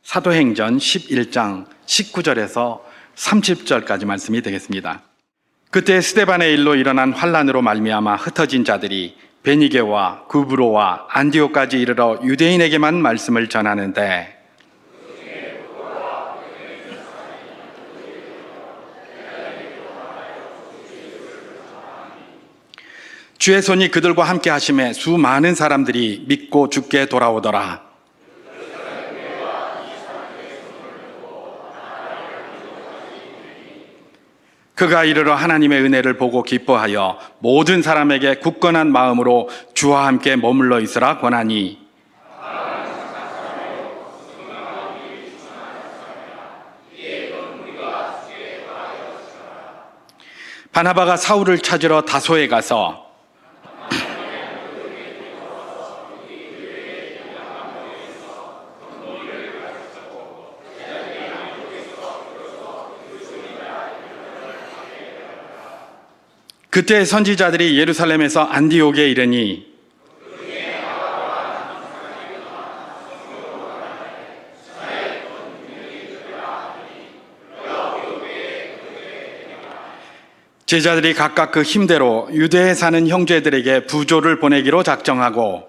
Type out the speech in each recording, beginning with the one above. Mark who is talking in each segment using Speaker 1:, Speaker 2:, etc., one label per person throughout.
Speaker 1: 사도행전 11장 19절에서 30절까지 말씀이 되겠습니다. 그때 스데반의 일로 일어난 환란으로 말미암아 흩어진 자들이 베니게와 구브로와 안디오까지 이르러 유대인에게만 말씀을 전하는데 주의 손이 그들과 함께 하심에 수많은 사람들이 믿고 주께 돌아오더라. 그가 이르러 하나님의 은혜를 보고 기뻐하여 모든 사람에게 굳건한 마음으로 주와 함께 머물러 있으라 권하니 바나바가 사울을 찾으러 다소에 가서 그때 선지자들이 예루살렘에서 안디옥에 이르니 제자들이 각각 그 힘대로 유대에 사는 형제들에게 부조를 보내기로 작정하고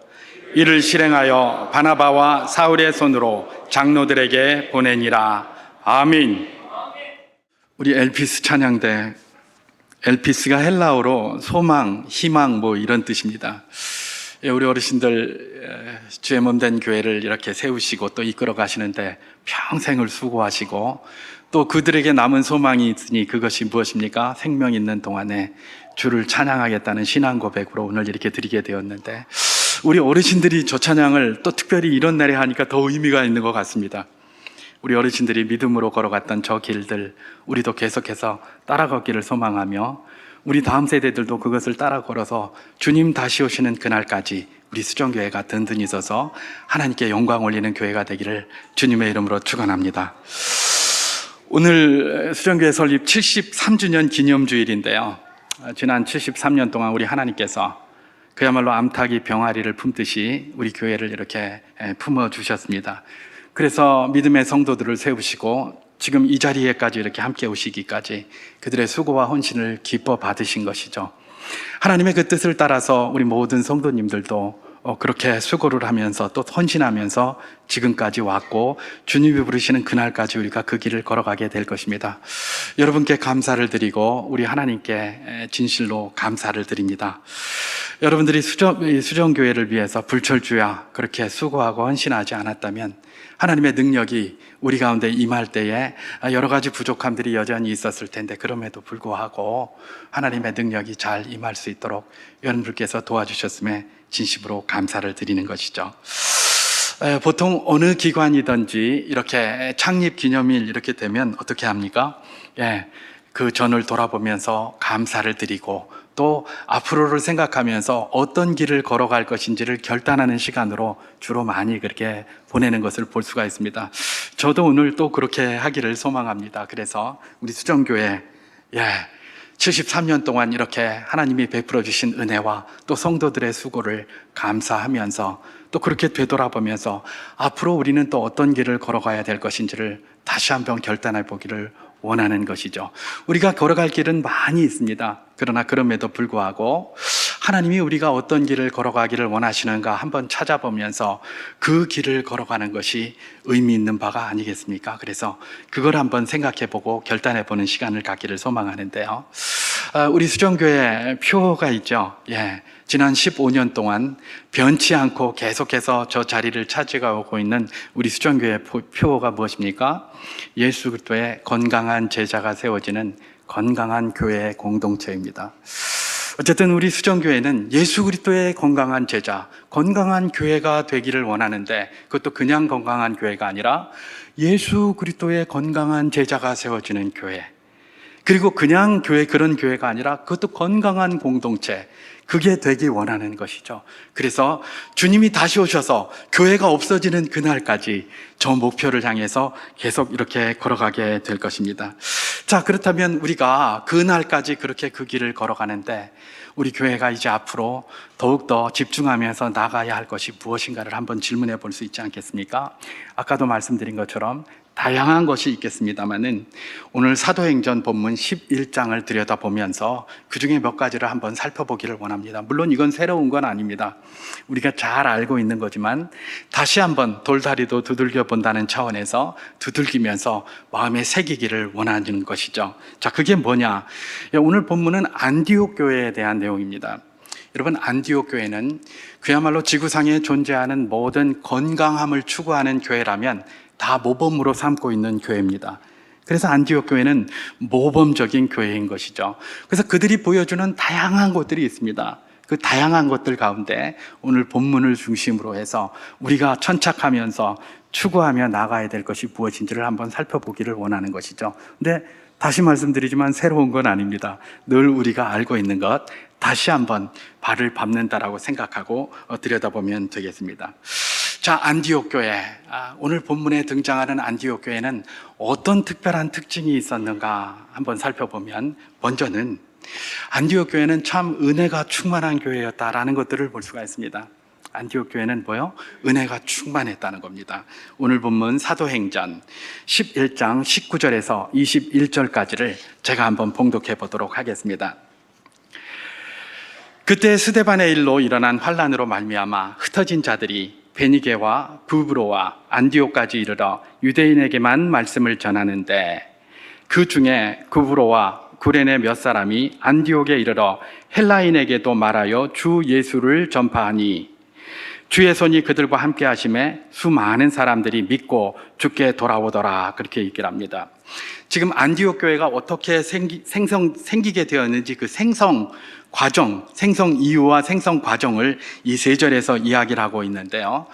Speaker 1: 이를 실행하여 바나바와 사울의 손으로 장로들에게 보내니라. 아멘. 우리 엘피스 찬양대, 엘피스가 헬라어로 소망, 희망 이런 뜻입니다. 우리 어르신들 주의 몸된 교회를 이렇게 세우시고 또 이끌어 가시는데 평생을 수고하시고 또 그들에게 남은 소망이 있으니 그것이 무엇입니까? 생명 있는 동안에 주를 찬양하겠다는 신앙 고백으로 오늘 이렇게 드리게 되었는데 우리 어르신들이 저 찬양을 또 특별히 이런 날에 하니까 더 의미가 있는 것 같습니다. 우리 어르신들이 믿음으로 걸어갔던 저 길들 우리도 계속해서 따라걷기를 소망하며 우리 다음 세대들도 그것을 따라 걸어서 주님 다시 오시는 그날까지 우리 수정교회가 든든히 서서 하나님께 영광 올리는 교회가 되기를 주님의 이름으로 축원합니다. 오늘 수정교회 설립 73주년 기념주일인데요. 지난 73년 동안 우리 하나님께서 그야말로 암탉이 병아리를 품듯이 우리 교회를 이렇게 품어주셨습니다. 그래서 믿음의 성도들을 세우시고 지금 이 자리에까지 이렇게 함께 오시기까지 그들의 수고와 헌신을 기뻐 받으신 것이죠. 하나님의 그 뜻을 따라서 우리 모든 성도님들도 그렇게 수고를 하면서 또 헌신하면서 지금까지 왔고 주님이 부르시는 그날까지 우리가 그 길을 걸어가게 될 것입니다. 여러분께 감사를 드리고 우리 하나님께 진실로 감사를 드립니다. 여러분들이 수정교회를 위해서 불철주야 그렇게 수고하고 헌신하지 않았다면 하나님의 능력이 우리 가운데 임할 때에 여러 가지 부족함들이 여전히 있었을 텐데 그럼에도 불구하고 하나님의 능력이 잘 임할 수 있도록 여러분들께서 도와주셨음에 진심으로 감사를 드리는 것이죠. 보통 어느 기관이든지 이렇게 창립 기념일 이렇게 되면 어떻게 합니까? 그 전을 돌아보면서 감사를 드리고 또 앞으로를 생각하면서 어떤 길을 걸어갈 것인지를 결단하는 시간으로 주로 많이 그렇게 보내는 것을 볼 수가 있습니다. 저도 오늘 또 그렇게 하기를 소망합니다. 그래서 우리 수정교회 73년 동안 이렇게 하나님이 베풀어 주신 은혜와 또 성도들의 수고를 감사하면서 또 그렇게 되돌아보면서 앞으로 우리는 또 어떤 길을 걸어가야 될 것인지를 다시 한번 결단해 보기를 원하는 것이죠. 우리가 걸어갈 길은 많이 있습니다. 그러나 그럼에도 불구하고 하나님이 우리가 어떤 길을 걸어가기를 원하시는가 한번 찾아보면서 그 길을 걸어가는 것이 의미 있는 바가 아니겠습니까? 그래서 그걸 한번 생각해보고 결단해보는 시간을 갖기를 소망하는데요. 우리 수정교회 표가 있죠. 지난 15년 동안 변치 않고 계속해서 저 자리를 차지하고 있는 우리 수정교회 표가 무엇입니까? 예수 그리스도의 건강한 제자가 세워지는 건강한 교회의 공동체입니다. 어쨌든 우리 수정교회는 예수 그리스도의 건강한 제자, 건강한 교회가 되기를 원하는데 그것도 그냥 건강한 교회가 아니라 예수 그리스도의 건강한 제자가 세워지는 교회, 그리고 그냥 교회, 그런 교회가 아니라 그것도 건강한 공동체, 그게 되기 원하는 것이죠. 그래서 주님이 다시 오셔서 교회가 없어지는 그날까지 저 목표를 향해서 계속 이렇게 걸어가게 될 것입니다. 자, 그렇다면 우리가 그날까지 그렇게 그 길을 걸어가는데 우리 교회가 이제 앞으로 더욱더 집중하면서 나가야 할 것이 무엇인가를 한번 질문해 볼 수 있지 않겠습니까? 아까도 말씀드린 것처럼 다양한 것이 있겠습니다만은 오늘 사도행전 본문 11장을 들여다보면서 그 중에 몇 가지를 한번 살펴보기를 원합니다. 물론 이건 새로운 건 아닙니다. 우리가 잘 알고 있는 거지만 다시 한번 돌다리도 두들겨 본다는 차원에서 두들기면서 마음에 새기기를 원하는 것이죠. 자, 그게 뭐냐? 오늘 본문은 안디옥 교회에 대한 내용입니다. 여러분, 안디옥 교회는 그야말로 지구상에 존재하는 모든 건강함을 추구하는 교회라면 다 모범으로 삼고 있는 교회입니다. 그래서 안디옥 교회는 모범적인 교회인 것이죠. 그래서 그들이 보여주는 다양한 것들이 있습니다. 그 다양한 것들 가운데 오늘 본문을 중심으로 해서 우리가 천착하면서 추구하며 나가야 될 것이 무엇인지를 한번 살펴보기를 원하는 것이죠. 근데 다시 말씀드리지만 새로운 건 아닙니다. 늘 우리가 알고 있는 것 다시 한번 발을 밟는다라고 생각하고 들여다보면 되겠습니다. 자, 안디옥 교회. 오늘 본문에 등장하는 안디옥 교회는 어떤 특별한 특징이 있었는가 한번 살펴보면, 먼저는 안디옥 교회는 참 은혜가 충만한 교회였다라는 것들을 볼 수가 있습니다. 안디옥 교회는 뭐요? 은혜가 충만했다는 겁니다. 오늘 본문 사도행전 11장 19절에서 21절까지를 제가 한번 봉독해 보도록 하겠습니다. 그때 스데반의 일로 일어난 환란으로 말미암아 흩어진 자들이 베니게와 구브로와 안디옥까지 이르러 유대인에게만 말씀을 전하는데, 그 중에 구브로와 구레네 몇 사람이 안디옥에 이르러 헬라인에게도 말하여 주 예수를 전파하니 주의 손이 그들과 함께 하심에 수많은 사람들이 믿고 주께 돌아오더라. 그렇게 얘기를 합니다. 지금 안디옥 교회가 어떻게 생기게 되었는지 그 생성 과정, 생성 이유와 생성 과정을 이 3절에서 이야기를 하고 있는데요.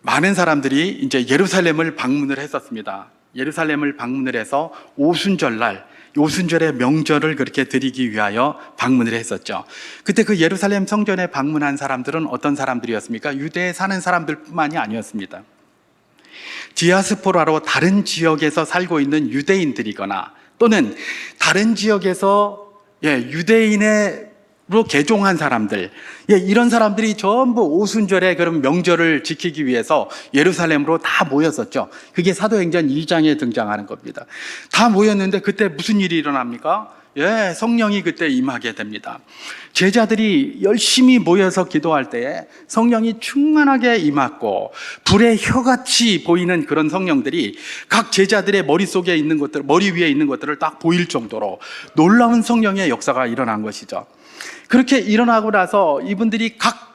Speaker 1: 많은 사람들이 이제 예루살렘을 방문을 했었습니다. 예루살렘을 방문을 해서 오순절날, 오순절의 명절을 그렇게 드리기 위하여 방문을 했었죠. 그때 그 예루살렘 성전에 방문한 사람들은 어떤 사람들이었습니까? 유대에 사는 사람들뿐만이 아니었습니다. 디아스포라로 다른 지역에서 살고 있는 유대인들이거나 또는 다른 지역에서 유대인으로 개종한 사람들, 이런 사람들이 전부 오순절에 그런 명절을 지키기 위해서 예루살렘으로 다 모였었죠. 그게 사도행전 2장에 등장하는 겁니다. 다 모였는데 그때 무슨 일이 일어납니까? 성령이 그때 임하게 됩니다. 제자들이 열심히 모여서 기도할 때에 성령이 충만하게 임했고, 불의 혀같이 보이는 그런 성령들이 각 제자들의 머릿속에 있는 것들, 머리 위에 있는 것들을 딱 보일 정도로 놀라운 성령의 역사가 일어난 것이죠. 그렇게 일어나고 나서 이분들이 각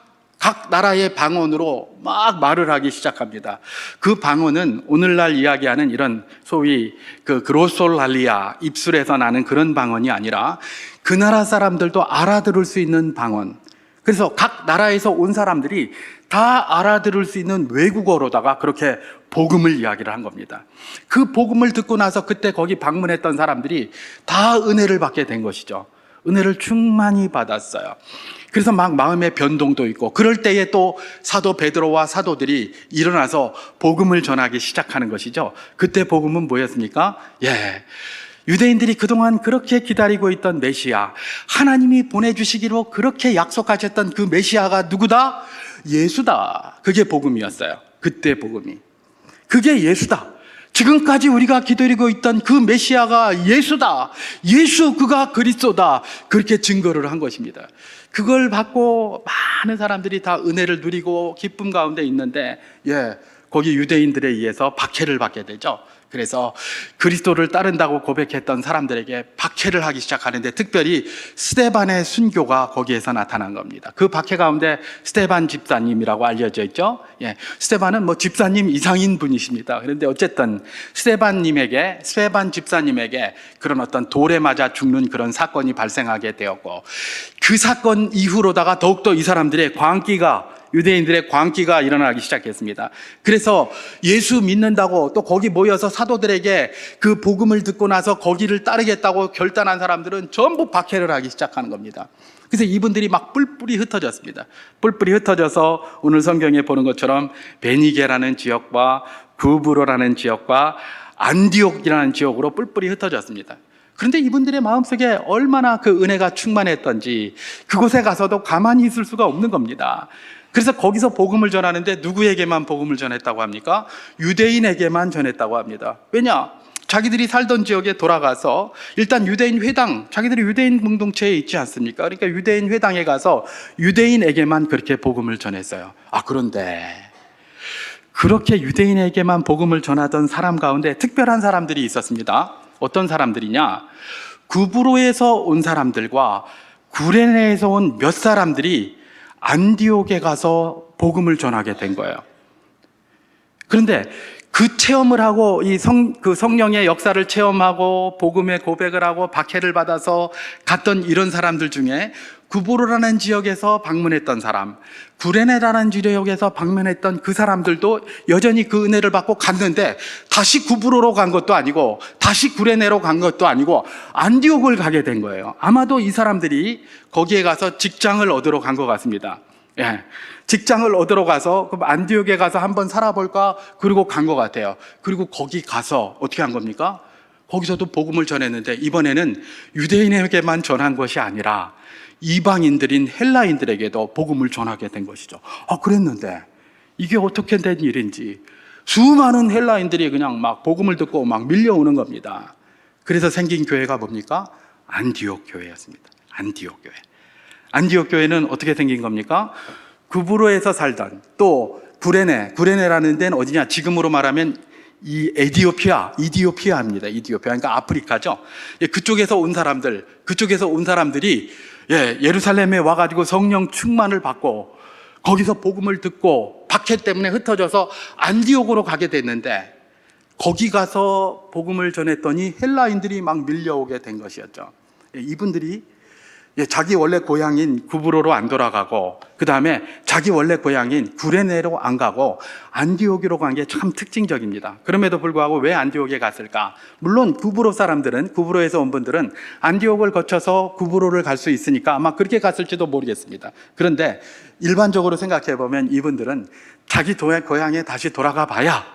Speaker 1: 나라의 방언으로 막 말을 하기 시작합니다. 그 방언은 오늘날 이야기하는 이런 소위 그 그로솔랄리아, 입술에서 나는 그런 방언이 아니라 그 나라 사람들도 알아들을 수 있는 방언. 그래서 각 나라에서 온 사람들이 다 알아들을 수 있는 외국어로다가 그렇게 복음을 이야기를 한 겁니다. 그 복음을 듣고 나서 그때 거기 방문했던 사람들이 다 은혜를 받게 된 것이죠. 은혜를 충만히 받았어요. 그래서 막 마음의 변동도 있고, 그럴 때에 또 사도 베드로와 사도들이 일어나서 복음을 전하기 시작하는 것이죠. 그때 복음은 뭐였습니까? 유대인들이 그동안 그렇게 기다리고 있던 메시아, 하나님이 보내주시기로 그렇게 약속하셨던 그 메시아가 누구다? 예수다. 그게 복음이었어요. 그때 복음이. 그게 예수다. 지금까지 우리가 기다리고 있던 그 메시아가 예수다. 예수, 그가 그리스도다. 그렇게 증거를 한 것입니다. 그걸 받고 많은 사람들이 다 은혜를 누리고 기쁨 가운데 있는데, 거기 유대인들에 의해서 박해를 받게 되죠. 그래서 그리스도를 따른다고 고백했던 사람들에게 박해를 하기 시작하는데, 특별히 스데반의 순교가 거기에서 나타난 겁니다. 그 박해 가운데 스데반 집사님이라고 알려져 있죠. 스데반은 집사님 이상인 분이십니다. 그런데 어쨌든 스데반 집사님에게 그런 어떤 돌에 맞아 죽는 그런 사건이 발생하게 되었고, 그 사건 이후로다가 더욱더 이 사람들의 유대인들의 광기가 일어나기 시작했습니다. 그래서 예수 믿는다고 또 거기 모여서 사도들에게 그 복음을 듣고 나서 거기를 따르겠다고 결단한 사람들은 전부 박해를 하기 시작하는 겁니다. 그래서 이분들이 막 뿔뿔이 흩어졌습니다. 뿔뿔이 흩어져서 오늘 성경에 보는 것처럼 베니게라는 지역과 구브로라는 지역과 안디옥이라는 지역으로 뿔뿔이 흩어졌습니다. 그런데 이분들의 마음속에 얼마나 그 은혜가 충만했던지 그곳에 가서도 가만히 있을 수가 없는 겁니다. 그래서 거기서 복음을 전하는데 누구에게만 복음을 전했다고 합니까? 유대인에게만 전했다고 합니다. 왜냐? 자기들이 살던 지역에 돌아가서 일단 유대인 회당, 자기들이 유대인 공동체에 있지 않습니까? 그러니까 유대인 회당에 가서 유대인에게만 그렇게 복음을 전했어요. 그런데 그렇게 유대인에게만 복음을 전하던 사람 가운데 특별한 사람들이 있었습니다. 어떤 사람들이냐? 구브로에서 온 사람들과 구레네에서 온 몇 사람들이 안디옥에 가서 복음을 전하게 된 거예요. 그런데 그 체험을 하고 그 성령의 역사를 체험하고 복음의 고백을 하고 박해를 받아서 갔던 이런 사람들 중에 구브로라는 지역에서 방문했던 사람, 구레네라는 지역에서 방문했던 그 사람들도 여전히 그 은혜를 받고 갔는데 다시 구브로로 간 것도 아니고 다시 구레네로 간 것도 아니고 안디옥을 가게 된 거예요. 아마도 이 사람들이 거기에 가서 직장을 얻으러 간 것 같습니다. 예, 직장을 얻으러 가서 그럼 안디옥에 가서 한번 살아볼까 그리고 간 것 같아요. 그리고 거기 가서 어떻게 한 겁니까? 거기서도 복음을 전했는데 이번에는 유대인에게만 전한 것이 아니라 이방인들인 헬라인들에게도 복음을 전하게 된 것이죠. 그랬는데 이게 어떻게 된 일인지 수많은 헬라인들이 그냥 막 복음을 듣고 막 밀려오는 겁니다. 그래서 생긴 교회가 뭡니까? 안디옥 교회였습니다. 안디옥 교회. 안디옥 교회는 어떻게 생긴 겁니까? 구브로에서 살던 또 구레네라는 데는 어디냐? 지금으로 말하면 이 이디오피아입니다. 그러니까 아프리카죠. 그쪽에서 온 사람들이 예루살렘에 와가지고 성령 충만을 받고 거기서 복음을 듣고 박해 때문에 흩어져서 안디옥으로 가게 됐는데 거기 가서 복음을 전했더니 헬라인들이 막 밀려오게 된 것이었죠. 이분들이 자기 원래 고향인 구브로로 안 돌아가고 그 다음에 자기 원래 고향인 구레네로 안 가고 안디옥으로 간 게 참 특징적입니다. 그럼에도 불구하고 왜 안디옥에 갔을까? 물론 구브로에서 온 분들은 안디옥을 거쳐서 구브로를 갈 수 있으니까 아마 그렇게 갔을지도 모르겠습니다. 그런데 일반적으로 생각해 보면 이분들은 자기 고향에 다시 돌아가 봐야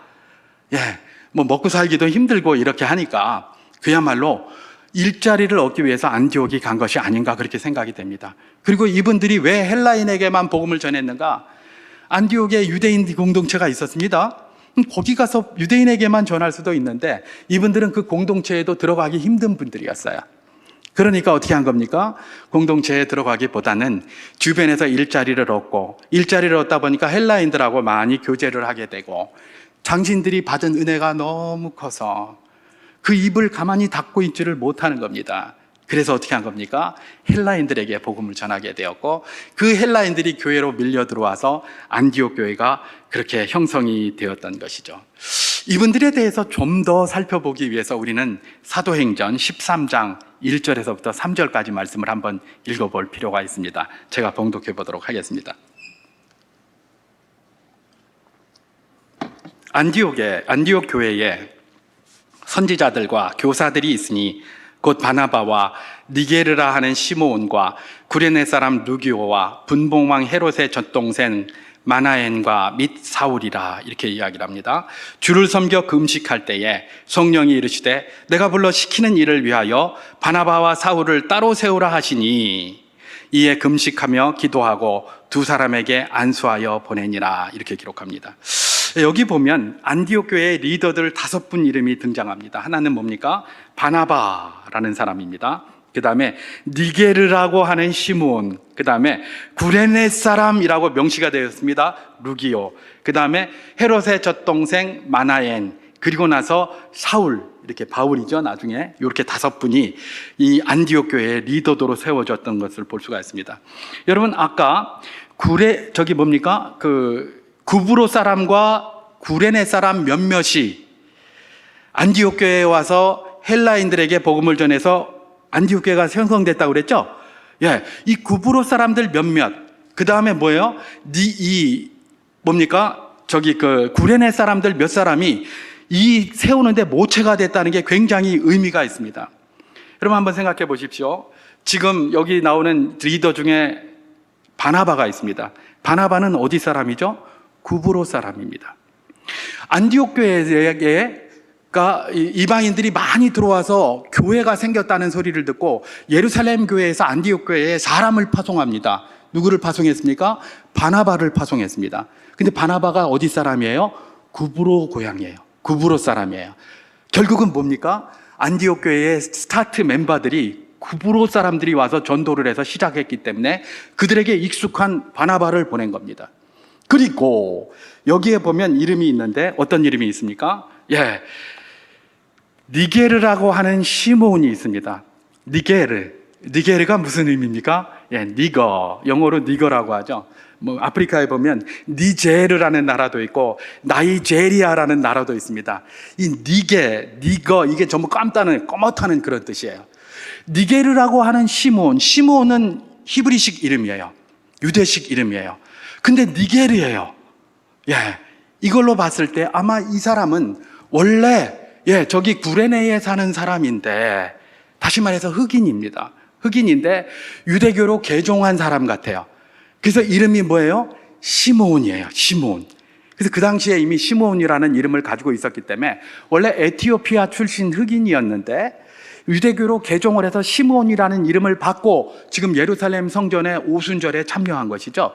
Speaker 1: 뭐 먹고 살기도 힘들고 이렇게 하니까 그야말로 일자리를 얻기 위해서 안디옥이 간 것이 아닌가 그렇게 생각이 됩니다. 그리고 이분들이 왜 헬라인에게만 복음을 전했는가? 안디옥에 유대인 공동체가 있었습니다. 거기 가서 유대인에게만 전할 수도 있는데 이분들은 그 공동체에도 들어가기 힘든 분들이었어요. 그러니까 어떻게 한 겁니까? 공동체에 들어가기보다는 주변에서 일자리를 얻다 보니까 헬라인들하고 많이 교제를 하게 되고 장신들이 받은 은혜가 너무 커서 그 입을 가만히 닫고 있지를 못하는 겁니다. 그래서 어떻게 한 겁니까? 헬라인들에게 복음을 전하게 되었고 그 헬라인들이 교회로 밀려 들어와서 안디옥 교회가 그렇게 형성이 되었던 것이죠. 이분들에 대해서 좀 더 살펴보기 위해서 우리는 사도행전 13장 1절에서부터 3절까지 말씀을 한번 읽어볼 필요가 있습니다. 제가 봉독해 보도록 하겠습니다. 안디옥 교회에 선지자들과 교사들이 있으니 곧 바나바와 니게르라 하는 시므온과 구레네 사람 루기오와 분봉왕 헤롯의 젖동생 마나엔과 및 사울이라 이렇게 이야기를 합니다. 주를 섬겨 금식할 때에 성령이 이르시되 내가 불러 시키는 일을 위하여 바나바와 사울을 따로 세우라 하시니 이에 금식하며 기도하고 두 사람에게 안수하여 보내니라 이렇게 기록합니다. 여기 보면 안디옥 교회의 리더들 5분 이름이 등장합니다. 하나는 뭡니까? 바나바라는 사람입니다. 그 다음에 니게르라고 하는 시므온, 그 다음에 구레네 사람이라고 명시가 되었습니다. 루기오, 그 다음에 헤롯의 젖동생 마나엔, 그리고 나서 사울, 이렇게 바울이죠. 나중에 이렇게 5분이 이 안디옥 교회의 리더도로 세워졌던 것을 볼 수가 있습니다. 여러분 아까 구브로 사람과 구레네 사람 몇몇이 안디옥 교회에 와서 헬라인들에게 복음을 전해서 안디옥 교회가 형성됐다고 그랬죠? 이 구브로 사람들 몇몇, 그 다음에 뭐예요? 구레네 사람들 몇 사람이 이 세우는데 모체가 됐다는 게 굉장히 의미가 있습니다. 여러분 한번 생각해 보십시오. 지금 여기 나오는 리더 중에 바나바가 있습니다. 바나바는 어디 사람이죠? 구브로 사람입니다. 안디옥 교회에 이방인들이 많이 들어와서 교회가 생겼다는 소리를 듣고 예루살렘 교회에서 안디옥 교회에 사람을 파송합니다. 누구를 파송했습니까? 바나바를 파송했습니다. 근데 바나바가 어디 사람이에요? 구브로 고향이에요. 구브로 사람이에요. 결국은 뭡니까? 안디옥 교회의 스타트 멤버들이 구브로 사람들이 와서 전도를 해서 시작했기 때문에 그들에게 익숙한 바나바를 보낸 겁니다. 그리고 여기에 보면 이름이 있는데 어떤 이름이 있습니까? 니게르라고 하는 시몬이 있습니다. 니게르가 무슨 의미입니까? 니거, 영어로 니거라고 하죠. 아프리카에 보면 니제르라는 나라도 있고 나이제리아라는 나라도 있습니다. 이 니거 이게 전부 꺼뭇하는 그런 뜻이에요. 니게르라고 하는 시몬은 히브리식 이름이에요. 유대식 이름이에요. 근데 니게르예요. 이걸로 봤을 때 아마 이 사람은 원래 저기 구레네에 사는 사람인데, 다시 말해서 흑인입니다. 흑인인데 유대교로 개종한 사람 같아요. 그래서 이름이 뭐예요? 시몬이에요. 시몬. 그래서 그 당시에 이미 시몬이라는 이름을 가지고 있었기 때문에 원래 에티오피아 출신 흑인이었는데 유대교로 개종을 해서 시몬이라는 이름을 받고 지금 예루살렘 성전의 오순절에 참여한 것이죠.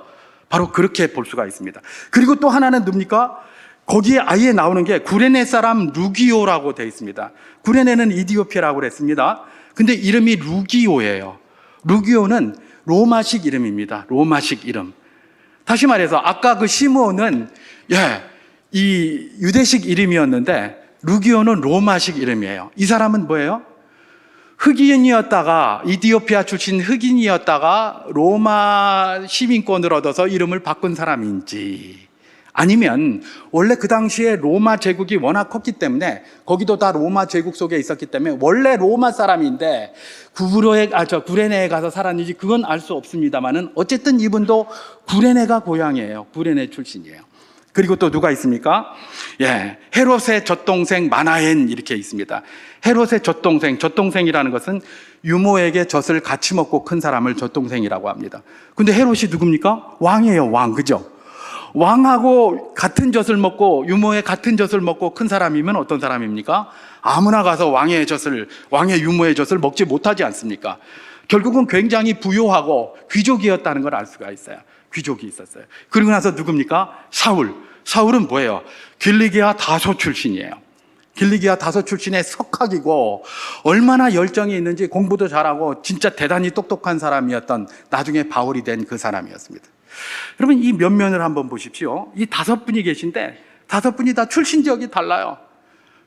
Speaker 1: 바로 그렇게 볼 수가 있습니다. 그리고 또 하나는 뭡니까? 거기에 아예 나오는 게 구레네 사람 루기오라고 되어 있습니다. 구레네는 이디오피아라고 그랬습니다. 근데 이름이 루기오예요. 루기오는 로마식 이름입니다. 로마식 이름. 다시 말해서 아까 그 시몬은 이 유대식 이름이었는데 루기오는 로마식 이름이에요. 이 사람은 뭐예요? 흑인이었다가 이디오피아 출신 흑인이었다가 로마 시민권을 얻어서 이름을 바꾼 사람인지, 아니면 원래 그 당시에 로마 제국이 워낙 컸기 때문에 거기도 다 로마 제국 속에 있었기 때문에 원래 로마 사람인데 구레네에 가서 살았는지 그건 알 수 없습니다만은 어쨌든 이분도 구레네가 고향이에요. 구레네 출신이에요. 그리고 또 누가 있습니까? 헤롯의 젖동생 마나엔 이렇게 있습니다. 헤롯의 젖동생이라는 것은 유모에게 젖을 같이 먹고 큰 사람을 젖동생이라고 합니다. 근데 헤롯이 누굽니까? 왕이에요, 왕. 그죠? 왕하고 같은 젖을 먹고 유모의 같은 젖을 먹고 큰 사람이면 어떤 사람입니까? 아무나 가서 왕의 유모의 젖을 먹지 못하지 않습니까? 결국은 굉장히 부유하고 귀족이었다는 걸 알 수가 있어요. 귀족이 있었어요. 그리고 나서 누굽니까? 사울은 뭐예요? 길리기아 다소 출신이에요. 길리기아 다소 출신의 석학이고 얼마나 열정이 있는지 공부도 잘하고 진짜 대단히 똑똑한 사람이었던 나중에 바울이 된 그 사람이었습니다. 여러분, 이 면면을 한번 보십시오. 이 5분이 계신데 5분이 다 출신 지역이 달라요.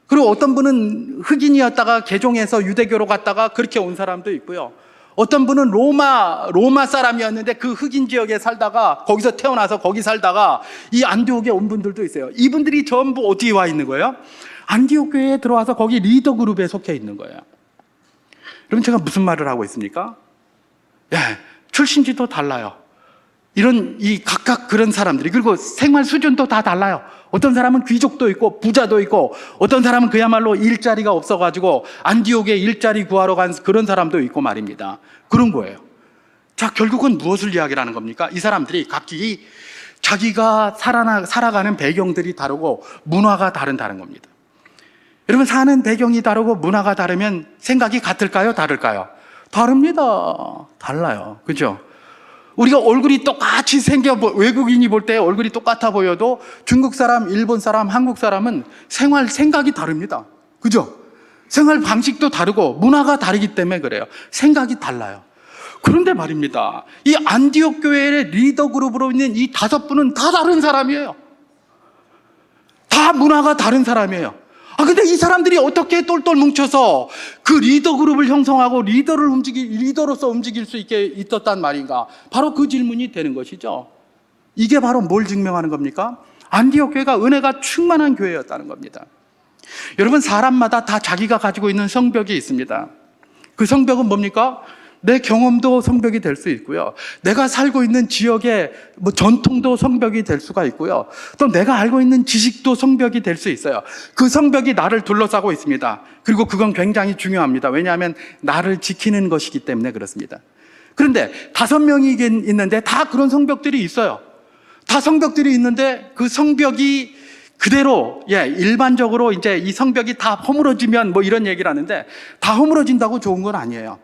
Speaker 1: 그리고 어떤 분은 흑인이었다가 개종해서 유대교로 갔다가 그렇게 온 사람도 있고요. 어떤 분은 로마 사람이었는데 그 흑인 지역에 살다가 거기서 태어나서 거기 살다가 이 안디옥에 온 분들도 있어요. 이분들이 전부 어디에 와 있는 거예요? 안디옥 교회에 들어와서 거기 리더 그룹에 속해 있는 거예요. 여러분, 제가 무슨 말을 하고 있습니까? 출신지도 달라요. 이 각각 그런 사람들이, 그리고 생활 수준도 다 달라요. 어떤 사람은 귀족도 있고 부자도 있고 어떤 사람은 그야말로 일자리가 없어가지고 안디옥에 일자리 구하러 간 그런 사람도 있고 말입니다. 그런 거예요. 자, 결국은 무엇을 이야기하는 겁니까? 이 사람들이 각기 자기가 살아가는 배경들이 다르고 문화가 다른 겁니다. 여러분, 사는 배경이 다르고 문화가 다르면 생각이 같을까요? 다를까요? 다릅니다. 달라요. 그죠? 우리가 얼굴이 똑같이 외국인이 볼 때 얼굴이 똑같아 보여도 중국 사람, 일본 사람, 한국 사람은 생각이 다릅니다. 그죠? 생활 방식도 다르고 문화가 다르기 때문에 그래요. 생각이 달라요. 그런데 말입니다. 이 안디옥 교회의 리더 그룹으로 있는 이 5분은 다 다른 사람이에요. 다 문화가 다른 사람이에요. 근데 이 사람들이 어떻게 똘똘 뭉쳐서 그 리더 그룹을 형성하고 리더로서 움직일 수 있게 있었단 말인가? 바로 그 질문이 되는 것이죠. 이게 바로 뭘 증명하는 겁니까? 안디옥 교회가 은혜가 충만한 교회였다는 겁니다. 여러분, 사람마다 다 자기가 가지고 있는 성벽이 있습니다. 그 성벽은 뭡니까? 내 경험도 성벽이 될 수 있고요. 내가 살고 있는 지역의 전통도 성벽이 될 수가 있고요. 또 내가 알고 있는 지식도 성벽이 될 수 있어요. 그 성벽이 나를 둘러싸고 있습니다. 그리고 그건 굉장히 중요합니다. 왜냐하면 나를 지키는 것이기 때문에 그렇습니다. 그런데 5명이 있는데 다 그런 성벽들이 있어요. 다 성벽들이 있는데 그 성벽이 그대로 일반적으로 이제 이 성벽이 다 허물어지면 뭐 이런 얘기를 하는데 다 허물어진다고 좋은 건 아니에요.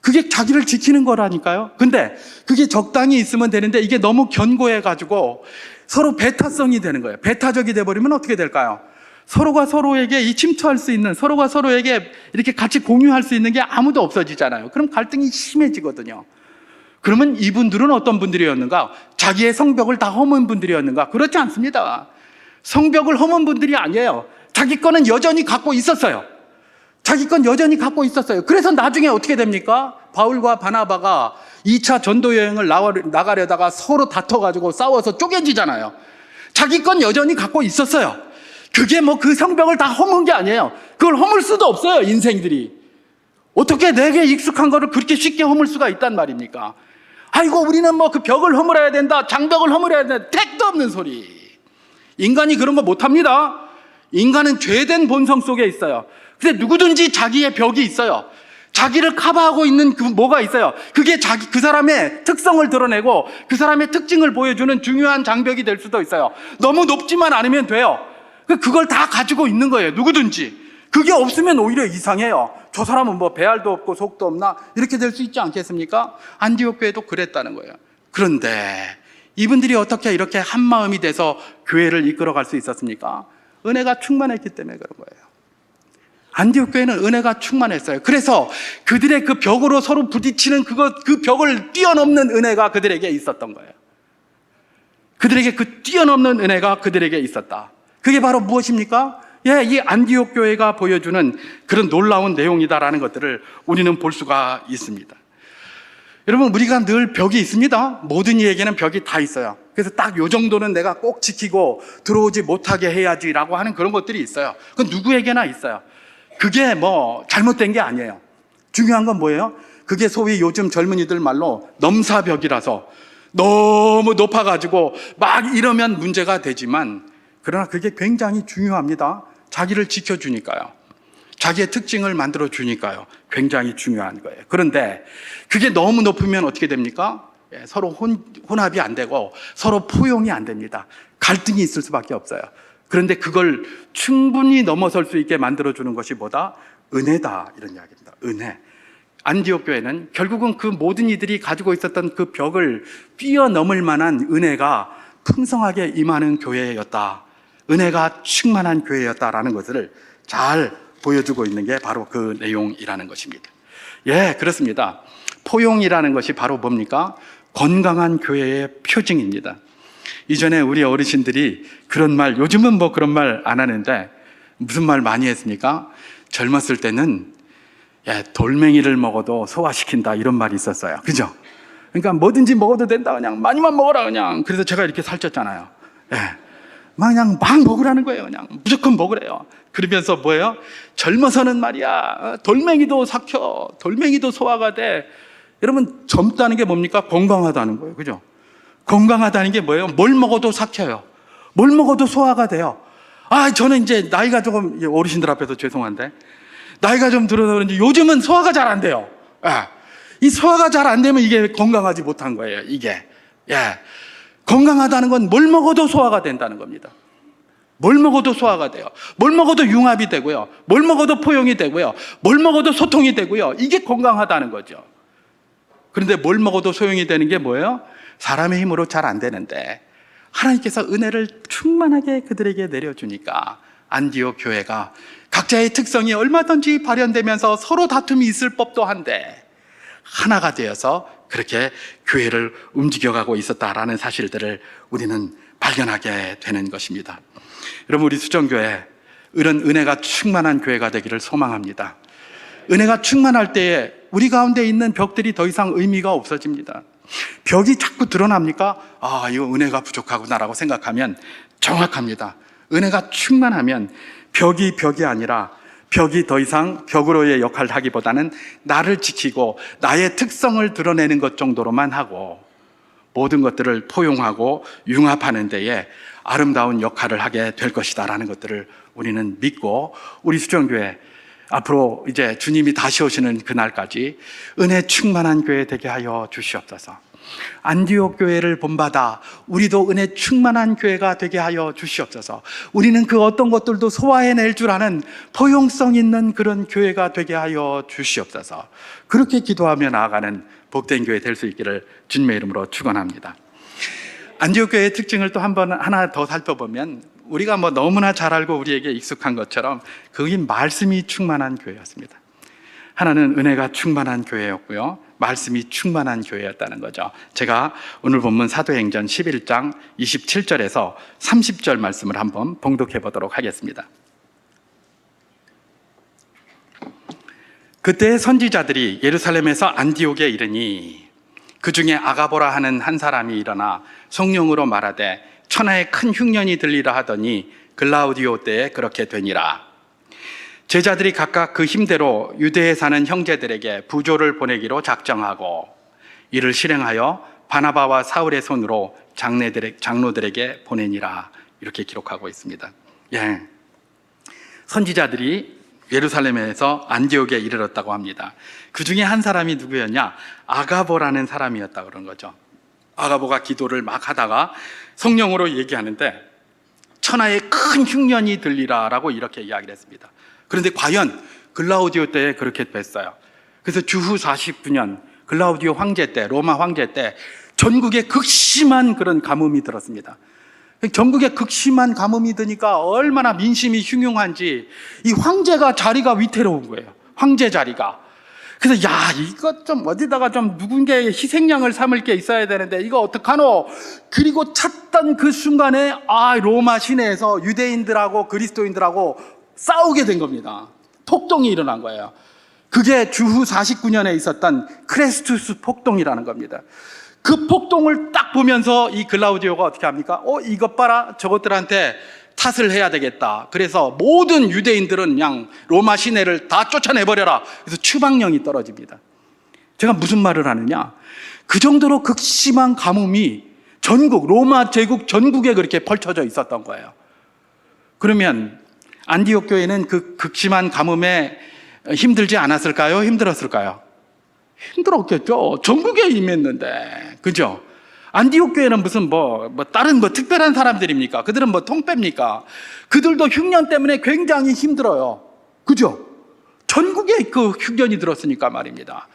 Speaker 1: 그게 자기를 지키는 거라니까요. 근데 그게 적당히 있으면 되는데 이게 너무 견고해가지고 서로 배타성이 되는 거예요. 배타적이 돼버리면 어떻게 될까요? 서로가 서로에게 이 침투할 수 있는, 서로가 서로에게 이렇게 같이 공유할 수 있는 게 아무도 없어지잖아요. 그럼 갈등이 심해지거든요. 그러면 이분들은 어떤 분들이었는가? 자기의 성벽을 다 허문 분들이었는가? 그렇지 않습니다. 성벽을 허문 분들이 아니에요. 자기 거는 여전히 갖고 있었어요. 자기 건 여전히 갖고 있었어요. 그래서 나중에 어떻게 됩니까? 바울과 바나바가 2차 전도 여행을 나가려다가 서로 다퉈가지고 싸워서 쪼개지잖아요. 자기 건 여전히 갖고 있었어요. 그게 뭐 그 성벽을 다 허문 게 아니에요. 그걸 허물 수도 없어요, 인생들이. 어떻게 내게 익숙한 거를 그렇게 쉽게 허물 수가 있단 말입니까? 아이고, 우리는 뭐 그 벽을 허물어야 된다, 장벽을 허물어야 된다, 택도 없는 소리. 인간이 그런 거 못합니다. 인간은 죄된 본성 속에 있어요. 근데 누구든지 자기의 벽이 있어요. 자기를 커버하고 있는 그 뭐가 있어요. 그게 그 사람의 특성을 드러내고 그 사람의 특징을 보여주는 중요한 장벽이 될 수도 있어요. 너무 높지만 않으면 돼요. 그걸 다 가지고 있는 거예요, 누구든지. 그게 없으면 오히려 이상해요. 저 사람은 뭐 배알도 없고 속도 없나? 이렇게 될 수 있지 않겠습니까? 안디옥 교회도 그랬다는 거예요. 그런데 이분들이 어떻게 이렇게 한 마음이 돼서 교회를 이끌어갈 수 있었습니까? 은혜가 충만했기 때문에 그런 거예요. 안디옥 교회는 은혜가 충만했어요. 그래서 그들의 그 벽으로 서로 부딪히는 그 벽을 뛰어넘는 은혜가 그들에게 있었던 거예요. 그들에게 그 뛰어넘는 은혜가 그들에게 있었다. 그게 바로 무엇입니까? 이 안디옥 교회가 보여주는 그런 놀라운 내용이다라는 것들을 우리는 볼 수가 있습니다. 여러분, 우리가 늘 벽이 있습니다. 모든 이에게는 벽이 다 있어요. 그래서 딱 요 정도는 내가 꼭 지키고 들어오지 못하게 해야지라고 하는 그런 것들이 있어요. 그건 누구에게나 있어요. 그게 뭐 잘못된 게 아니에요. 중요한 건 뭐예요? 그게 소위 요즘 젊은이들 말로 넘사벽이라서 너무 높아가지고 막 이러면 문제가 되지만, 그러나 그게 굉장히 중요합니다. 자기를 지켜주니까요. 자기의 특징을 만들어주니까요. 굉장히 중요한 거예요. 그런데 그게 너무 높으면 어떻게 됩니까? 서로 혼합이 안 되고 서로 포용이 안 됩니다. 갈등이 있을 수밖에 없어요. 그런데 그걸 충분히 넘어설 수 있게 만들어주는 것이 뭐다? 은혜다, 이런 이야기입니다. 은혜. 안디옥 교회는 결국은 그 모든 이들이 가지고 있었던 그 벽을 뛰어넘을 만한 은혜가 풍성하게 임하는 교회였다. 은혜가 충만한 교회였다라는 것을 잘 보여주고 있는 게 바로 그 내용이라는 것입니다. 그렇습니다. 포용이라는 것이 바로 뭡니까? 건강한 교회의 표징입니다. 이전에 우리 어르신들이 그런 말, 요즘은 뭐 그런 말 안 하는데 무슨 말 많이 했습니까? 젊었을 때는 돌멩이를 먹어도 소화시킨다, 이런 말이 있었어요. 그죠? 그러니까 뭐든지 먹어도 된다, 그냥 많이만 먹어라, 그냥. 그래서 제가 이렇게 살쪘잖아요. 그냥 막 먹으라는 거예요. 그냥 무조건 먹으래요. 그러면서 뭐예요? 젊어서는 말이야, 돌멩이도 삭혀, 돌멩이도 소화가 돼. 여러분, 젊다는 게 뭡니까? 건강하다는 거예요. 그죠? 건강하다는 게 뭐예요? 뭘 먹어도 삭혀요. 뭘 먹어도 소화가 돼요. 저는 이제 나이가 조금, 어르신들 앞에서 죄송한데, 나이가 좀 들어서 그런지 요즘은 소화가 잘 안 돼요. 이 소화가 잘 안 되면 이게 건강하지 못한 거예요, 이게. 건강하다는 건 뭘 먹어도 소화가 된다는 겁니다. 뭘 먹어도 소화가 돼요. 뭘 먹어도 융합이 되고요. 뭘 먹어도 포용이 되고요. 뭘 먹어도 소통이 되고요. 이게 건강하다는 거죠. 그런데 뭘 먹어도 소용이 되는 게 뭐예요? 사람의 힘으로 잘 안 되는데 하나님께서 은혜를 충만하게 그들에게 내려주니까 안디옥 교회가 각자의 특성이 얼마든지 발현되면서 서로 다툼이 있을 법도 한데 하나가 되어서 그렇게 교회를 움직여가고 있었다라는 사실들을 우리는 발견하게 되는 것입니다. 여러분, 우리 수정교회 이런 은혜가 충만한 교회가 되기를 소망합니다. 은혜가 충만할 때에 우리 가운데 있는 벽들이 더 이상 의미가 없어집니다. 벽이 자꾸 드러납니까? 이거 은혜가 부족하구나라고 생각하면 정확합니다. 은혜가 충만하면 벽이 아니라 벽이 더 이상 벽으로의 역할을 하기보다는 나를 지키고 나의 특성을 드러내는 것 정도로만 하고 모든 것들을 포용하고 융합하는 데에 아름다운 역할을 하게 될 것이다라는 것들을 우리는 믿고, 우리 수정교회 앞으로 이제 주님이 다시 오시는 그날까지 은혜 충만한 교회 되게 하여 주시옵소서. 안디옥 교회를 본받아 우리도 은혜 충만한 교회가 되게 하여 주시옵소서. 우리는 그 어떤 것들도 소화해낼 줄 아는 포용성 있는 그런 교회가 되게 하여 주시옵소서. 그렇게 기도하며 나아가는 복된 교회 될 수 있기를 주님의 이름으로 축원합니다. 안디옥 교회의 특징을 또 하나 더 살펴보면, 우리가 너무나 잘 알고 우리에게 익숙한 것처럼 그게 말씀이 충만한 교회였습니다. 하나는 은혜가 충만한 교회였고요, 말씀이 충만한 교회였다는 거죠. 제가 오늘 본문 사도행전 11장 27절에서 30절 말씀을 한번 봉독해 보도록 하겠습니다. 그때 선지자들이 예루살렘에서 안디옥에 이르니 그 중에 아가보라 하는 한 사람이 일어나 성령으로 말하되 천하에 큰 흉년이 들리라 하더니 글라우디오 때에 그렇게 되니라. 제자들이 각각 그 힘대로 유대에 사는 형제들에게 부조를 보내기로 작정하고 이를 실행하여 바나바와 사울의 손으로 장로들에게 보내니라. 이렇게 기록하고 있습니다. 선지자들이 예루살렘에서 안디옥에 이르렀다고 합니다. 그 중에 한 사람이 누구였냐? 아가보라는 사람이었다고 그런 거죠. 아가보가 기도를 막 하다가 성령으로 얘기하는데 천하에 큰 흉년이 들리라 라고 이렇게 이야기를 했습니다. 그런데 과연 글라우디오 때에 그렇게 됐어요. 그래서 주후 49년 글라우디오 황제 때, 로마 황제 때 전국에 극심한 그런 가뭄이 들었습니다. 전국에 극심한 가뭄이 드니까 얼마나 민심이 흉흉한지 이 황제가 자리가 위태로운 거예요. 황제 자리가. 그래서 이거 좀 어디다가 좀 누군가의 희생양을 삼을 게 있어야 되는데 이거 어떡하노? 그리고 찾던 그 순간에 로마 시내에서 유대인들하고 그리스도인들하고 싸우게 된 겁니다. 폭동이 일어난 거예요. 그게 주후 49년에 있었던 크레스투스 폭동이라는 겁니다. 그 폭동을 딱 보면서 이 글라우디오가 어떻게 합니까? 이것 봐라, 저것들한테 탓을 해야 되겠다. 그래서 모든 유대인들은 그냥 로마 시내를 다 쫓아내버려라. 그래서 추방령이 떨어집니다. 제가 무슨 말을 하느냐? 그 정도로 극심한 가뭄이 로마 제국 전국에 그렇게 펼쳐져 있었던 거예요. 그러면 안디옥 교회는 그 극심한 가뭄에 힘들지 않았을까요? 힘들었을까요? 힘들었겠죠. 전국에 임했는데, 그죠? 안디옥 교회는 무슨 다른 특별한 사람들입니까? 그들은 통빼입니까? 그들도 흉년 때문에 굉장히 힘들어요. 그죠? 전국에 그 흉년이 들었으니까 말입니다.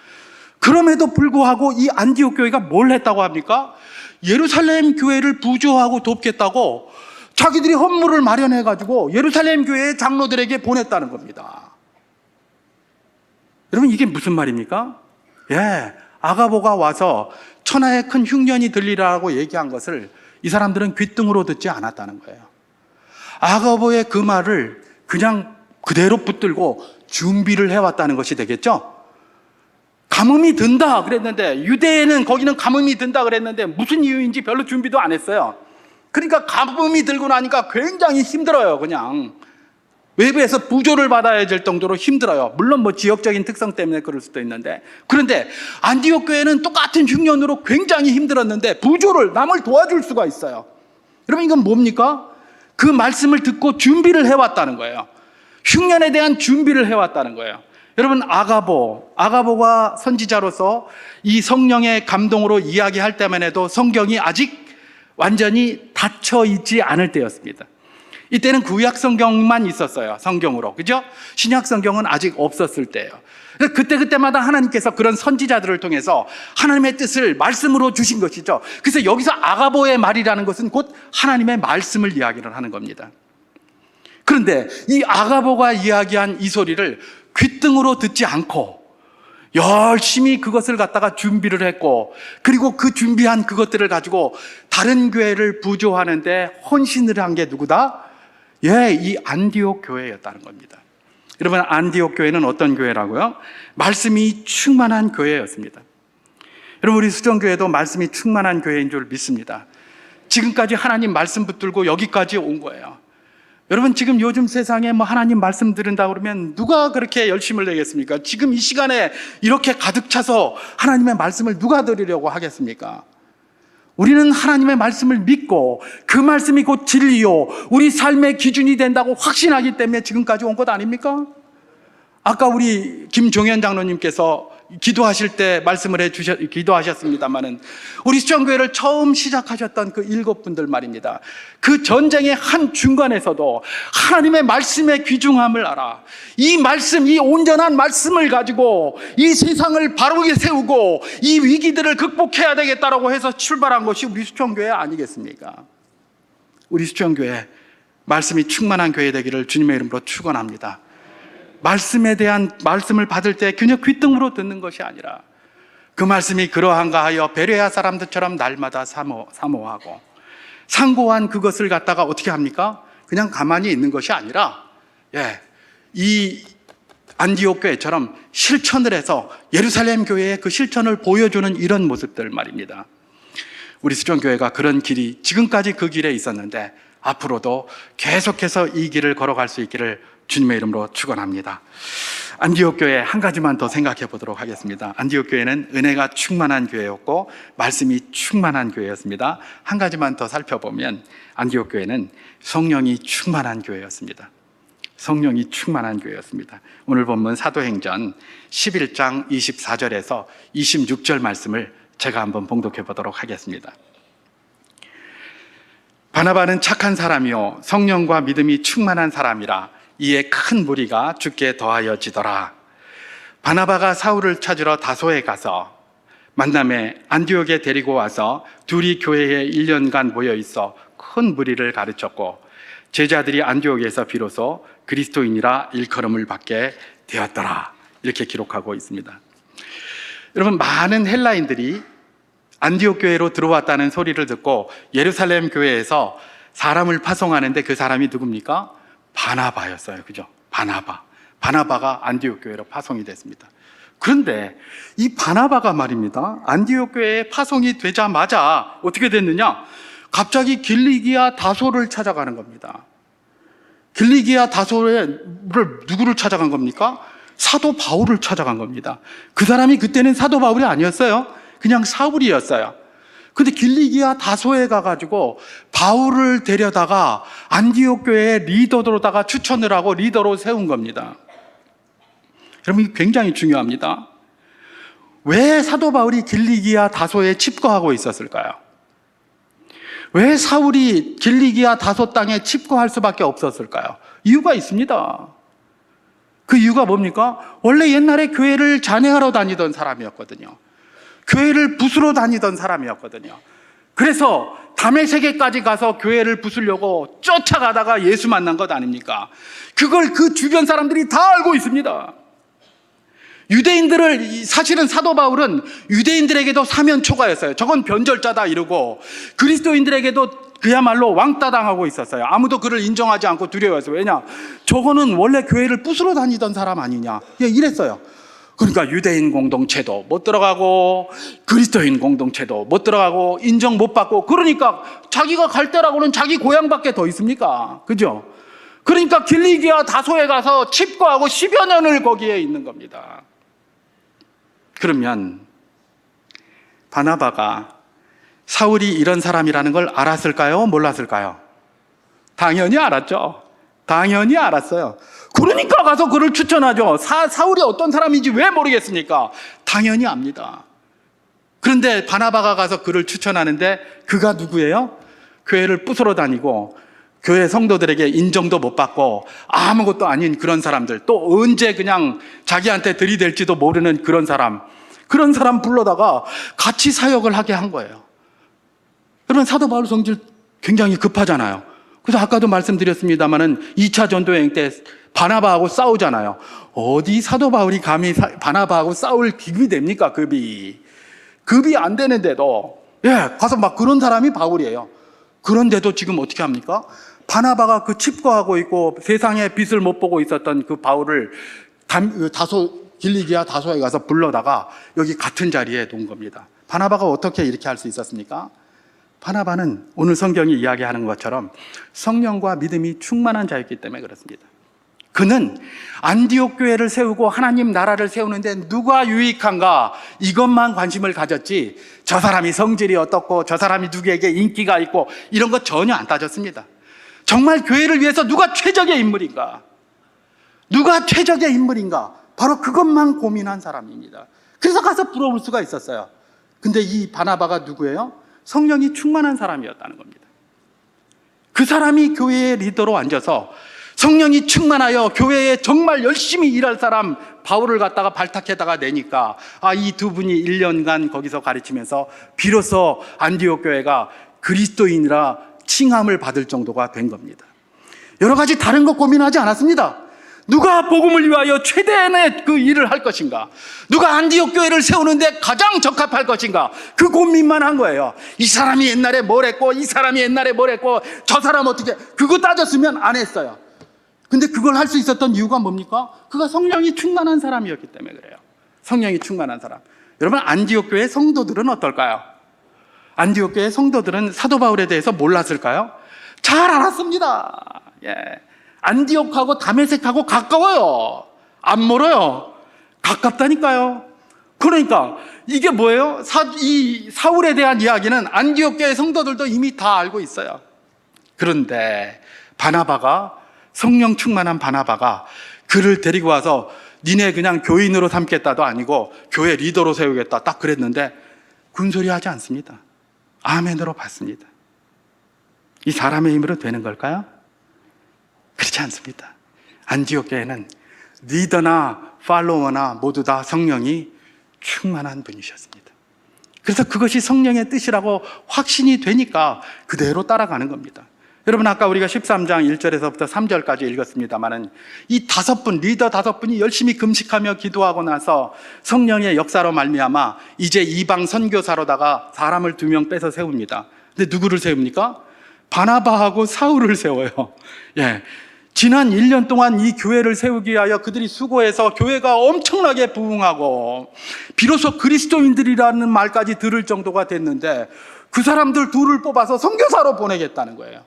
Speaker 1: 그럼에도 불구하고 이 안디옥 교회가 뭘 했다고 합니까? 예루살렘 교회를 부조하고 돕겠다고 자기들이 헌물을 마련해가지고 예루살렘 교회의 장로들에게 보냈다는 겁니다. 여러분, 이게 무슨 말입니까? 아가보가 와서 천하에 큰 흉년이 들리라고 얘기한 것을 이 사람들은 귓등으로 듣지 않았다는 거예요. 아가보의 그 말을 그냥 그대로 붙들고 준비를 해왔다는 것이 되겠죠? 가뭄이 든다 그랬는데, 유대에는 거기는 가뭄이 든다 그랬는데 무슨 이유인지 별로 준비도 안 했어요. 그러니까 가뭄이 들고 나니까 굉장히 힘들어요. 그냥 외부에서 부조를 받아야 될 정도로 힘들어요. 물론 지역적인 특성 때문에 그럴 수도 있는데, 그런데 안디옥 교회는 똑같은 흉년으로 굉장히 힘들었는데 남을 도와줄 수가 있어요. 여러분, 이건 뭡니까? 그 말씀을 듣고 준비를 해왔다는 거예요. 흉년에 대한 준비를 해왔다는 거예요. 여러분, 아가보가 선지자로서 이 성령의 감동으로 이야기할 때만 해도 성경이 아직 완전히 닫혀 있지 않을 때였습니다. 이때는 구약 성경만 있었어요. 성경으로. 그죠? 신약 성경은 아직 없었을 때예요. 그때마다 하나님께서 그런 선지자들을 통해서 하나님의 뜻을 말씀으로 주신 것이죠. 그래서 여기서 아가보의 말이라는 것은 곧 하나님의 말씀을 이야기를 하는 겁니다. 그런데 이 아가보가 이야기한 이 소리를 귓등으로 듣지 않고 열심히 그것을 갖다가 준비를 했고, 그리고 그 준비한 그것들을 가지고 다른 교회를 부조하는데 헌신을 한 게 누구다? 이 안디옥 교회였다는 겁니다. 여러분, 안디옥 교회는 어떤 교회라고요? 말씀이 충만한 교회였습니다. 여러분, 우리 수정교회도 말씀이 충만한 교회인 줄 믿습니다. 지금까지 하나님 말씀 붙들고 여기까지 온 거예요. 여러분, 지금 요즘 세상에 하나님 말씀 들은다 그러면 누가 그렇게 열심을 내겠습니까? 지금 이 시간에 이렇게 가득 차서 하나님의 말씀을 누가 들으려고 하겠습니까? 우리는 하나님의 말씀을 믿고 그 말씀이 곧 진리요, 우리 삶의 기준이 된다고 확신하기 때문에 지금까지 온 것 아닙니까? 아까 우리 김종현 장로님께서 기도하실 때 말씀을 기도하셨습니다마는 우리 수정교회를 처음 시작하셨던 그 7분들 말입니다. 그 전쟁의 한 중간에서도 하나님의 말씀의 귀중함을 알아 이 말씀, 이 온전한 말씀을 가지고 이 세상을 바르게 세우고 이 위기들을 극복해야 되겠다라고 해서 출발한 것이 우리 수정교회 아니겠습니까? 우리 수정교회 말씀이 충만한 교회 되기를 주님의 이름으로 축원합니다. 말씀에 대한 말씀을 받을 때 그냥 귓등으로 듣는 것이 아니라 그 말씀이 그러한가 하여 베레아 사람들처럼 날마다 사모하고 상고한 그것을 갖다가 어떻게 합니까? 그냥 가만히 있는 것이 아니라 이 안디옥 교회처럼 실천을 해서 예루살렘 교회의 그 실천을 보여주는 이런 모습들 말입니다. 우리 수정교회가 그런 길이 지금까지 그 길에 있었는데 앞으로도 계속해서 이 길을 걸어갈 수 있기를 주님의 이름으로 축원합니다. 안디옥 교회 한 가지만 더 생각해 보도록 하겠습니다. 안디옥 교회는 은혜가 충만한 교회였고 말씀이 충만한 교회였습니다. 한 가지만 더 살펴보면 안디옥 교회는 성령이 충만한 교회였습니다. 성령이 충만한 교회였습니다. 오늘 본문 사도행전 11장 24절에서 26절 말씀을 제가 한번 봉독해 보도록 하겠습니다. 바나바는 착한 사람이요 성령과 믿음이 충만한 사람이라 이에 큰 무리가 주께 더하여지더라. 바나바가 사울을 찾으러 다소에 가서 만남에 안디옥에 데리고 와서 둘이 교회에 1년간 모여 있어 큰 무리를 가르쳤고 제자들이 안디옥에서 비로소 그리스도인이라 일컬음을 받게 되었더라. 이렇게 기록하고 있습니다. 여러분, 많은 헬라인들이 안디옥 교회로 들어왔다는 소리를 듣고 예루살렘 교회에서 사람을 파송하는데 그 사람이 누굽니까? 바나바였어요. 그죠? 바나바가 안디옥 교회로 파송이 됐습니다. 그런데 이 바나바가 말입니다. 안디옥 교회에 파송이 되자마자 어떻게 됐느냐? 갑자기 길리기아 다소를 찾아가는 겁니다. 길리기아 다소를 누구를 찾아간 겁니까? 사도 바울을 찾아간 겁니다. 그 사람이 그때는 사도 바울이 아니었어요. 그냥 사울이었어요. 근데 길리기아 다소에 가가지고 바울을 데려다가 안디옥 교회의 리더로다가 추천을 하고 리더로 세운 겁니다. 여러분, 이게 굉장히 중요합니다. 왜 사도 바울이 길리기아 다소에 칩거하고 있었을까요? 왜 사울이 길리기아 다소 땅에 칩거할 수밖에 없었을까요? 이유가 있습니다. 그 이유가 뭡니까? 원래 옛날에 교회를 잔해하러 다니던 사람이었거든요. 교회를 부수러 다니던 사람이었거든요. 그래서 다메섹에까지 가서 교회를 부수려고 쫓아가다가 예수 만난 것 아닙니까? 그걸 그 주변 사람들이 다 알고 있습니다. 유대인들을, 사실은 사도 바울은 유대인들에게도 사면초가였어요. 저건 변절자다 이러고 그리스도인들에게도 그야말로 왕따 당하고 있었어요. 아무도 그를 인정하지 않고 두려워했어요. 왜냐? 저거는 원래 교회를 부수러 다니던 사람 아니냐, 이랬어요. 그러니까 유대인 공동체도 못 들어가고 그리스도인 공동체도 못 들어가고 인정 못 받고, 그러니까 자기가 갈 때라고는 자기 고향밖에 더 있습니까? 그죠? 그러니까 길리기아 다소에 가서 칩거하고 10여 년을 거기에 있는 겁니다. 그러면 바나바가 사울이 이런 사람이라는 걸 알았을까요? 몰랐을까요? 당연히 알았죠. 당연히 알았어요. 그러니까 가서 그를 추천하죠. 사울이 어떤 사람인지 왜 모르겠습니까? 당연히 압니다. 그런데 바나바가 가서 그를 추천하는데 그가 누구예요? 교회를 부수러 다니고 교회 성도들에게 인정도 못 받고 아무것도 아닌 그런 사람들, 또 언제 그냥 자기한테 들이댈지도 모르는 그런 사람 불러다가 같이 사역을 하게 한 거예요. 여러분, 사도 바울 성질 굉장히 급하잖아요. 그래서 아까도 말씀드렸습니다마는 2차 전도여행 때 바나바하고 싸우잖아요. 어디 사도 바울이 감히 바나바하고 싸울 기급이 됩니까? 급이 안 되는데도 가서 막 그런 사람이 바울이에요. 그런데도 지금 어떻게 합니까? 바나바가 그 칩거하고 있고 세상에 빛을 못 보고 있었던 그 바울을 길리기아 다소에 가서 불러다가 여기 같은 자리에 놓은 겁니다. 바나바가 어떻게 이렇게 할 수 있었습니까? 바나바는 오늘 성경이 이야기하는 것처럼 성령과 믿음이 충만한 자였기 때문에 그렇습니다. 그는 안디옥 교회를 세우고 하나님 나라를 세우는데 누가 유익한가, 이것만 관심을 가졌지 저 사람이 성질이 어떻고 저 사람이 누구에게 인기가 있고 이런 거 전혀 안 따졌습니다. 정말 교회를 위해서 누가 최적의 인물인가, 바로 그것만 고민한 사람입니다. 그래서 가서 부러울 수가 있었어요. 근데 이 바나바가 누구예요? 성령이 충만한 사람이었다는 겁니다. 그 사람이 교회의 리더로 앉아서 성령이 충만하여 교회에 정말 열심히 일할 사람 바울을 갖다가 발탁해다가 내니까 이 두 분이 1년간 거기서 가르치면서 비로소 안디옥 교회가 그리스도인이라 칭함을 받을 정도가 된 겁니다. 여러 가지 다른 것 고민하지 않았습니다. 누가 복음을 위하여 최대한의 그 일을 할 것인가? 누가 안디옥 교회를 세우는데 가장 적합할 것인가? 그 고민만 한 거예요. 이 사람이 옛날에 뭘 했고, 이 사람이 옛날에 뭘 했고, 저 사람 어떻게, 그거 따졌으면 안 했어요. 근데 그걸 할 수 있었던 이유가 뭡니까? 그가 성령이 충만한 사람이었기 때문에 그래요. 성령이 충만한 사람. 여러분, 안디옥 교회 성도들은 어떨까요? 안디옥 교회 성도들은 사도 바울에 대해서 몰랐을까요? 잘 알았습니다. 예. 안디옥하고 다메섹하고 가까워요. 안 멀어요. 가깝다니까요. 그러니까 이게 뭐예요? 이 사울에 대한 이야기는 안디옥 교회 성도들도 이미 다 알고 있어요. 그런데 바나바가, 성령 충만한 바나바가 그를 데리고 와서 니네 그냥 교인으로 삼겠다도 아니고 교회 리더로 세우겠다 딱 그랬는데 군소리 하지 않습니다. 아멘으로 받습니다. 이 사람의 힘으로 되는 걸까요? 그렇지 않습니다. 안디옥 교회는 리더나 팔로워나 모두 다 성령이 충만한 분이셨습니다. 그래서 그것이 성령의 뜻이라고 확신이 되니까 그대로 따라가는 겁니다. 여러분, 아까 우리가 13장 1절에서부터 3절까지 읽었습니다마는 이 리더 5분이 열심히 금식하며 기도하고 나서 성령의 역사로 말미암아 이제 이방 선교사로다가 사람을 2명 빼서 세웁니다. 근데 누구를 세웁니까? 바나바하고 사울을 세워요. 예. 지난 1년 동안 이 교회를 세우기 위하여 그들이 수고해서 교회가 엄청나게 부흥하고 비로소 그리스도인들이라는 말까지 들을 정도가 됐는데 그 사람들 둘을 뽑아서 선교사로 보내겠다는 거예요.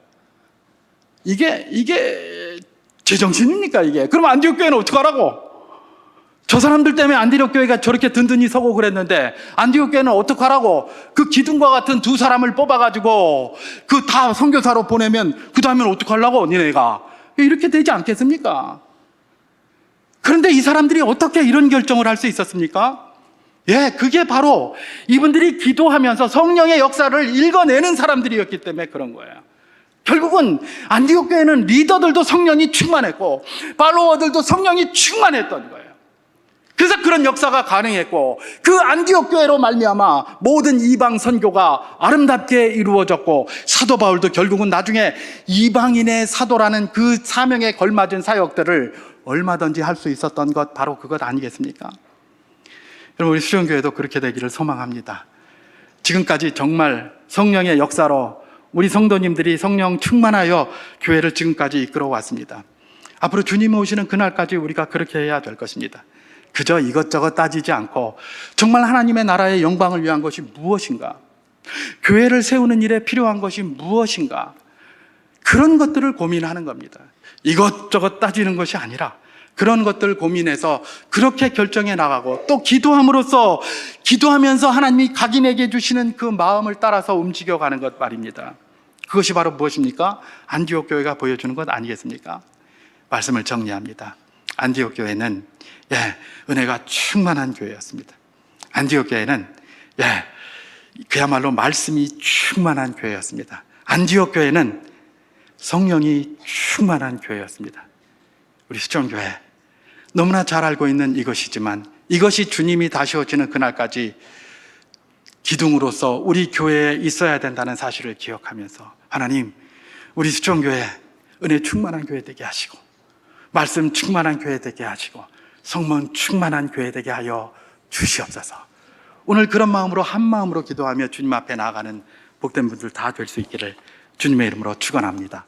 Speaker 1: 이게 제정신입니까 이게? 그럼 안디옥 교회는 어떡하라고? 저 사람들 때문에 안디옥 교회가 저렇게 든든히 서고 그랬는데 안디옥 교회는 어떡하라고? 그 기둥과 같은 2 사람을 뽑아가지고 그 다 선교사로 보내면 그 다음엔 어떡하려고 니네가? 이렇게 되지 않겠습니까? 그런데 이 사람들이 어떻게 이런 결정을 할 수 있었습니까? 예, 그게 바로 이분들이 기도하면서 성령의 역사를 읽어내는 사람들이었기 때문에 그런 거예요. 결국은 안디옥 교회는 리더들도 성령이 충만했고 팔로워들도 성령이 충만했던 거예요. 그래서 그런 역사가 가능했고 그 안디옥 교회로 말미암아 모든 이방 선교가 아름답게 이루어졌고 사도 바울도 결국은 나중에 이방인의 사도라는 그 사명에 걸맞은 사역들을 얼마든지 할 수 있었던 것, 바로 그것 아니겠습니까? 여러분, 우리 수련교회도 그렇게 되기를 소망합니다. 지금까지 정말 성령의 역사로 우리 성도님들이 성령 충만하여 교회를 지금까지 이끌어 왔습니다. 앞으로 주님 오시는 그날까지 우리가 그렇게 해야 될 것입니다. 그저 이것저것 따지지 않고 정말 하나님의 나라의 영광을 위한 것이 무엇인가? 교회를 세우는 일에 필요한 것이 무엇인가? 그런 것들을 고민하는 겁니다. 이것저것 따지는 것이 아니라 그런 것들을 고민해서 그렇게 결정해 나가고 또 기도함으로써 기도하면서 하나님이 각인에게 주시는 그 마음을 따라서 움직여가는 것 말입니다. 그것이 바로 무엇입니까? 안디옥 교회가 보여주는 것 아니겠습니까? 말씀을 정리합니다. 안디옥 교회는 은혜가 충만한 교회였습니다. 안디옥 교회는 그야말로 말씀이 충만한 교회였습니다. 안디옥 교회는 성령이 충만한 교회였습니다. 우리 수정교회 너무나 잘 알고 있는 이것이지만 이것이 주님이 다시 오시는 그날까지 기둥으로서 우리 교회에 있어야 된다는 사실을 기억하면서 하나님, 우리 수정교회 은혜 충만한 교회 되게 하시고 말씀 충만한 교회 되게 하시고 성령 충만한 교회 되게 하여 주시옵소서. 오늘 그런 마음으로 한 마음으로 기도하며 주님 앞에 나아가는 복된 분들 다 될 수 있기를 주님의 이름으로 축원합니다.